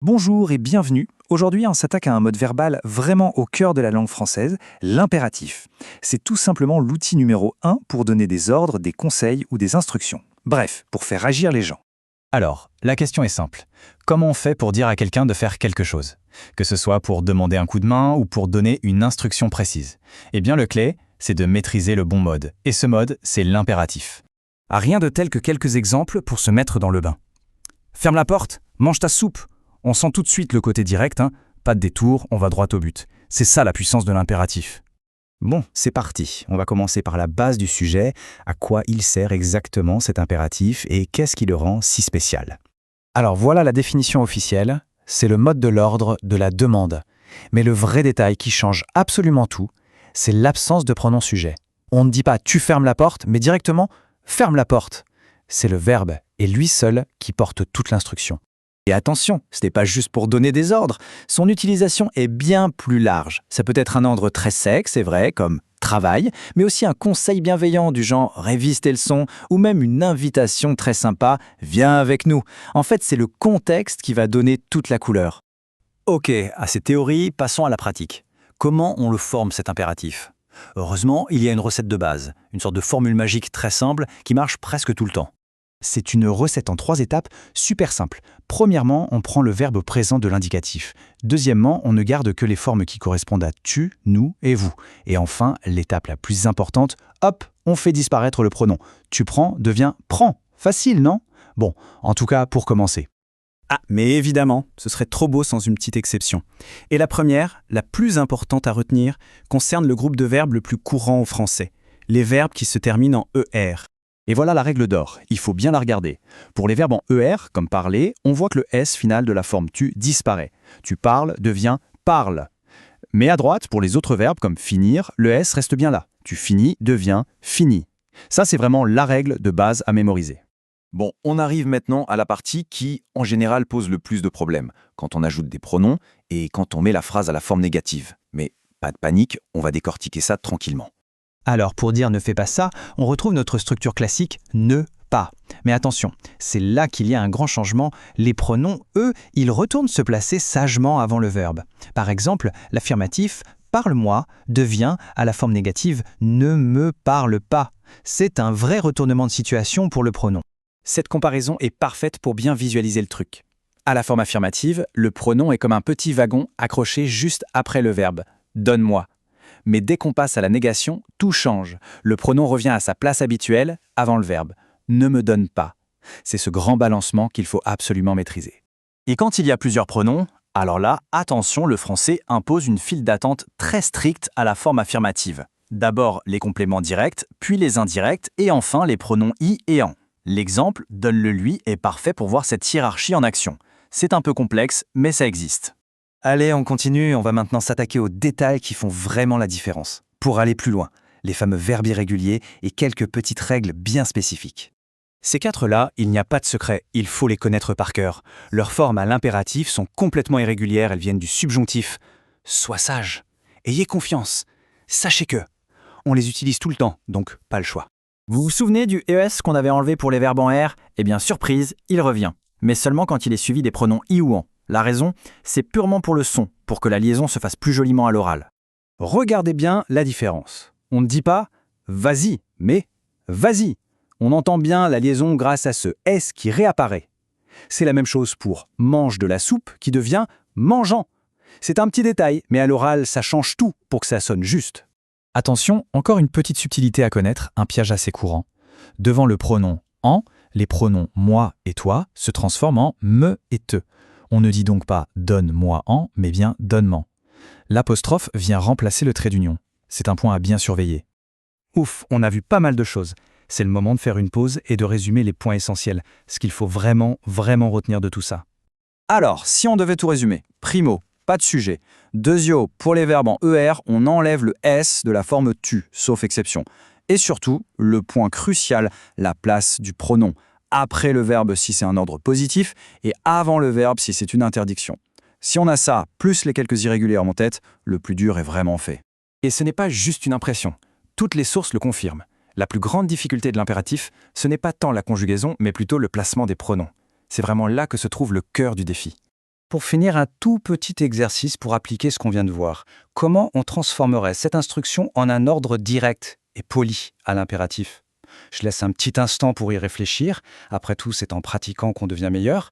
Bonjour et bienvenue. Aujourd'hui, on s'attaque à un mode verbal vraiment au cœur de la langue française, l'impératif. C'est tout simplement l'outil numéro 1 pour donner des ordres, des conseils ou des instructions. Bref, pour faire agir les gens. Alors, la question est simple. Comment on fait pour dire à quelqu'un de faire quelque chose? Que ce soit pour demander un coup de main ou pour donner une instruction précise. Eh bien, le clé, c'est de maîtriser le bon mode. Et ce mode, c'est l'impératif. Rien de tel que quelques exemples pour se mettre dans le bain. Ferme la porte, mange ta soupe. On sent tout de suite le côté direct, pas de détour, on va droit au but. C'est ça la puissance de l'impératif. Bon, c'est parti. On va commencer par la base du sujet. À quoi il sert exactement cet impératif et qu'est-ce qui le rend si spécial? Alors voilà la définition officielle, c'est le mode de l'ordre de la demande. Mais le vrai détail qui change absolument tout, c'est l'absence de pronom sujet. On ne dit pas « tu fermes la porte », mais directement « ferme la porte ». C'est le verbe, et lui seul, qui porte toute l'instruction. Et attention, ce n'est pas juste pour donner des ordres, son utilisation est bien plus large. Ça peut être un ordre très sec, c'est vrai, comme « travail », mais aussi un conseil bienveillant du genre « révise tes leçons » ou même une invitation très sympa « viens avec nous ». En fait, c'est le contexte qui va donner toute la couleur. Ok, à ces théories, passons à la pratique. Comment on le forme cet impératif? Heureusement, il y a une recette de base, une sorte de formule magique très simple qui marche presque tout le temps. C'est une recette en 3 étapes super simple. Premièrement, on prend le verbe présent de l'indicatif. Deuxièmement, on ne garde que les formes qui correspondent à tu, nous et vous. Et enfin, l'étape la plus importante, hop, on fait disparaître le pronom. Tu prends devient prends. Facile, non? Bon, en tout cas, pour commencer. Ah, mais évidemment, ce serait trop beau sans une petite exception. Et la première, la plus importante à retenir, concerne le groupe de verbes le plus courant au français. Les verbes qui se terminent en ER. Et voilà la règle d'or, il faut bien la regarder. Pour les verbes en ER, comme parler, on voit que le S final de la forme tu disparaît. Tu parles devient parle. Mais à droite, pour les autres verbes comme finir, le S reste bien là. Tu finis devient fini. Ça, c'est vraiment la règle de base à mémoriser. Bon, on arrive maintenant à la partie qui, en général, pose le plus de problèmes, quand on ajoute des pronoms et quand on met la phrase à la forme négative. Mais pas de panique, on va décortiquer ça tranquillement. Alors, pour dire ne fais pas ça, on retrouve notre structure classique ne pas. Mais attention, c'est là qu'il y a un grand changement. Les pronoms, eux, ils retournent se placer sagement avant le verbe. Par exemple, l'affirmatif parle-moi devient à la forme négative ne me parle pas. C'est un vrai retournement de situation pour le pronom. Cette comparaison est parfaite pour bien visualiser le truc. À la forme affirmative, le pronom est comme un petit wagon accroché juste après le verbe « donne-moi ». Mais dès qu'on passe à la négation, tout change. Le pronom revient à sa place habituelle avant le verbe « ne me donne pas ». C'est ce grand balancement qu'il faut absolument maîtriser. Et quand il y a plusieurs pronoms, alors là, attention, le français impose une file d'attente très stricte à la forme affirmative. D'abord les compléments directs, puis les indirects, et enfin les pronoms « i » et « en ». L'exemple « donne-le lui » est parfait pour voir cette hiérarchie en action. C'est un peu complexe, mais ça existe. Allez, on continue, on va maintenant s'attaquer aux détails qui font vraiment la différence. Pour aller plus loin, les fameux verbes irréguliers et quelques petites règles bien spécifiques. Ces 4-là, il n'y a pas de secret, il faut les connaître par cœur. Leurs formes à l'impératif sont complètement irrégulières, elles viennent du subjonctif. Sois sage, ayez confiance, sachez que. On les utilise tout le temps, donc pas le choix. Vous vous souvenez du ES qu'on avait enlevé pour les verbes en R? Eh bien, surprise, il revient. Mais seulement quand il est suivi des pronoms i ou en. La raison, c'est purement pour le son, pour que la liaison se fasse plus joliment à l'oral. Regardez bien la différence. On ne dit pas « vas-y », mais « vas-y ». On entend bien la liaison grâce à ce « s » qui réapparaît. C'est la même chose pour « mange de la soupe » qui devient « mangeant ». C'est un petit détail, mais à l'oral, ça change tout pour que ça sonne juste. Attention, encore une petite subtilité à connaître, un piège assez courant. Devant le pronom « en », les pronoms « moi » et « toi » se transforment en « me » et « te ». On ne dit donc pas « donne-moi en », mais bien « donne-m'en ». L'apostrophe vient remplacer le trait d'union. C'est un point à bien surveiller. Ouf, on a vu pas mal de choses. C'est le moment de faire une pause et de résumer les points essentiels, ce qu'il faut vraiment retenir de tout ça. Alors, si on devait tout résumer, primo, pas de sujet. Deuxio, pour les verbes en ER, on enlève le S de la forme tu, sauf exception. Et surtout, le point crucial, la place du pronom. Après le verbe si c'est un ordre positif et avant le verbe si c'est une interdiction. Si on a ça, plus les quelques irréguliers en tête, le plus dur est vraiment fait. Et ce n'est pas juste une impression. Toutes les sources le confirment. La plus grande difficulté de l'impératif, ce n'est pas tant la conjugaison, mais plutôt le placement des pronoms. C'est vraiment là que se trouve le cœur du défi. Pour finir, un tout petit exercice pour appliquer ce qu'on vient de voir. Comment on transformerait cette instruction en un ordre direct et poli à l'impératif? Je laisse un petit instant pour y réfléchir. Après tout, c'est en pratiquant qu'on devient meilleur.